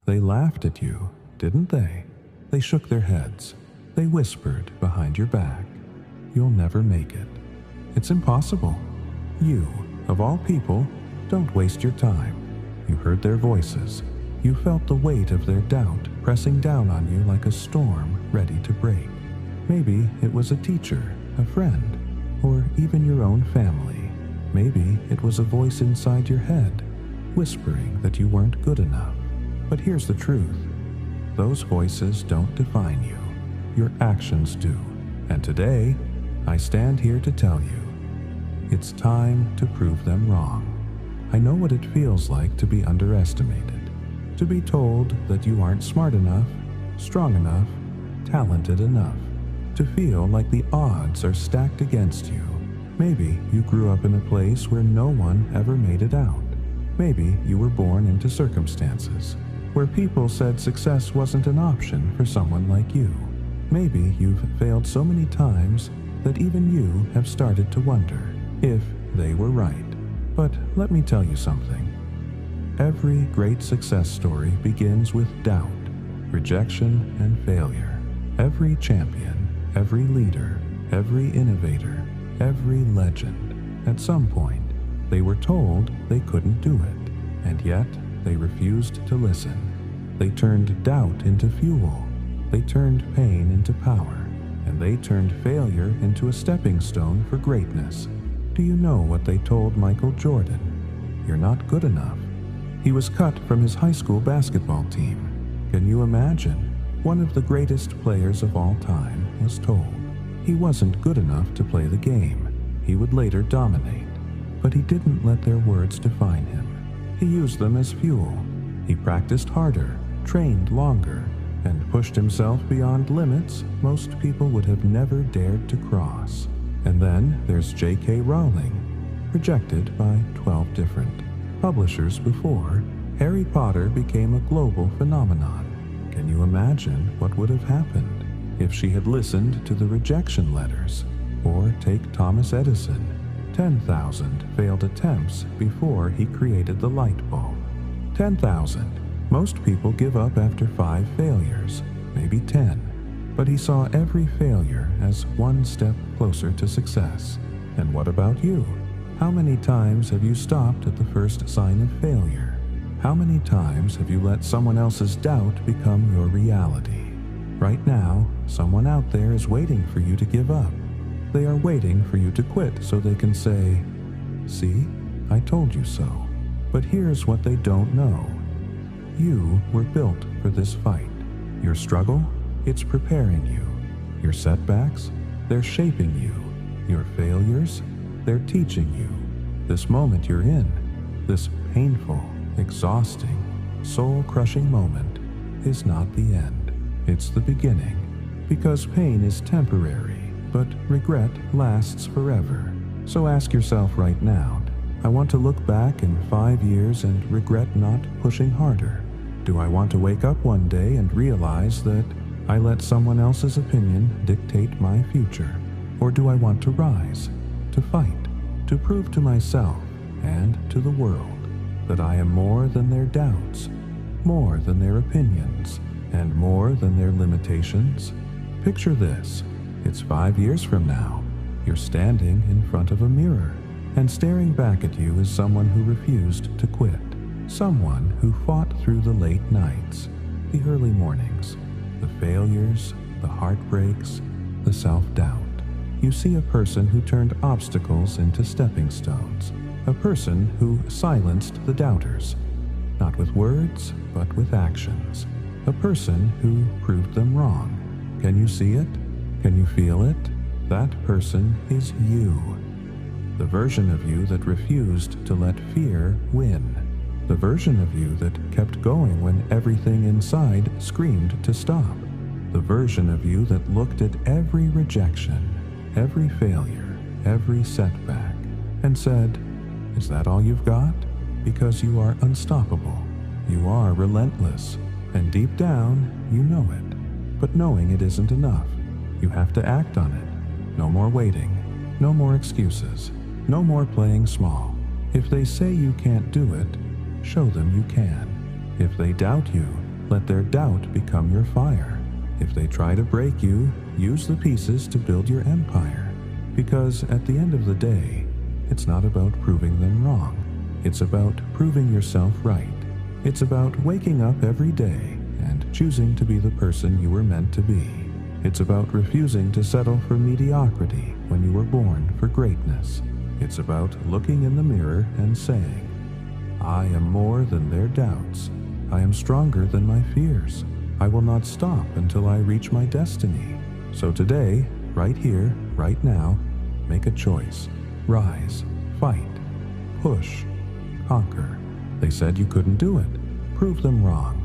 They laughed at you, didn't they? They shook their heads. They whispered behind your back, "You'll never make it. It's impossible." You, of all people, don't waste your time. You heard their voices. You felt the weight of their doubt pressing down on you like a storm ready to break. Maybe it was a teacher, a friend, or even your own family. Maybe it was a voice inside your head, whispering that you weren't good enough. But here's the truth. Those voices don't define you. Your actions do. And today, I stand here to tell you, it's time to prove them wrong. I know what it feels like to be underestimated, to be told that you aren't smart enough, strong enough, talented enough, to feel like the odds are stacked against you. Maybe you grew up in a place where no one ever made it out. Maybe you were born into circumstances where people said success wasn't an option for someone like you. Maybe you've failed so many times that even you have started to wonder if they were right. But let me tell you something. Every great success story begins with doubt, rejection, and failure. Every champion, every leader, every innovator, every legend, at some point, they were told they couldn't do it, and yet they refused to listen. They turned doubt into fuel. They turned pain into power, and they turned failure into a stepping stone for greatness. Do you know what they told Michael Jordan? You're not good enough. He was cut from his high school basketball team. Can you imagine? One of the greatest players of all time was told he wasn't good enough to play the game. He would later dominate. But he didn't let their words define him. He used them as fuel. He practiced harder, trained longer, and pushed himself beyond limits most people would have never dared to cross. And then there's J.K. Rowling, rejected by 12 different publishers before Harry Potter became a global phenomenon. Can you imagine what would have happened if she had listened to the rejection letters? Or take Thomas Edison, 10,000 failed attempts before he created the light bulb. 10,000. Most people give up after 5 failures, maybe 10. But he saw every failure as one step closer to success. And what about you? How many times have you stopped at the first sign of failure? How many times have you let someone else's doubt become your reality? Right now, someone out there is waiting for you to give up. They are waiting for you to quit so they can say, "See, I told you so." But here's what they don't know. You were built for this fight. Your struggle? It's preparing you. Your setbacks? They're shaping you. Your failures? They're teaching you. This moment you're in, this painful, exhausting, soul-crushing moment, is not the end. It's the beginning. Because pain is temporary, but regret lasts forever. So ask yourself right now, I want to look back in 5 years and regret not pushing harder. Do I want to wake up one day and realize that I let someone else's opinion dictate my future? Or do I want to rise, to fight, to prove to myself and to the world that I am more than their doubts, more than their opinions, and more than their limitations? Picture this. It's 5 years from now. You're standing in front of a mirror, and staring back at you is someone who refused to quit. Someone who fought through the late nights, the early mornings, the failures, the heartbreaks, the self-doubt. You see a person who turned obstacles into stepping stones. A person who silenced the doubters, not with words, but with actions. A person who proved them wrong. Can you see it? Can you feel it? That person is you. The version of you that refused to let fear win. The version of you that kept going when everything inside screamed to stop. The version of you that looked at every rejection, every failure, every setback, and said, "Is that all you've got?" Because you are unstoppable. You are relentless. And deep down, you know it. But knowing it isn't enough. You have to act on it. No more waiting. No more excuses. No more playing small. If they say you can't do it, show them you can. If they doubt you, Let their doubt become your fire. If they try to break you, use the pieces to build your empire. Because at the end of the day, it's not about proving them wrong. It's about proving yourself right. It's about waking up every day and choosing to be the person you were meant to be. It's about refusing to settle for mediocrity when you were born for greatness. It's about looking in the mirror and saying, I am more than their doubts. I am stronger than my fears. I will not stop until I reach my destiny. So today, right here, right now, make a choice. Rise, fight, push, conquer. They said you couldn't do it. Prove them wrong.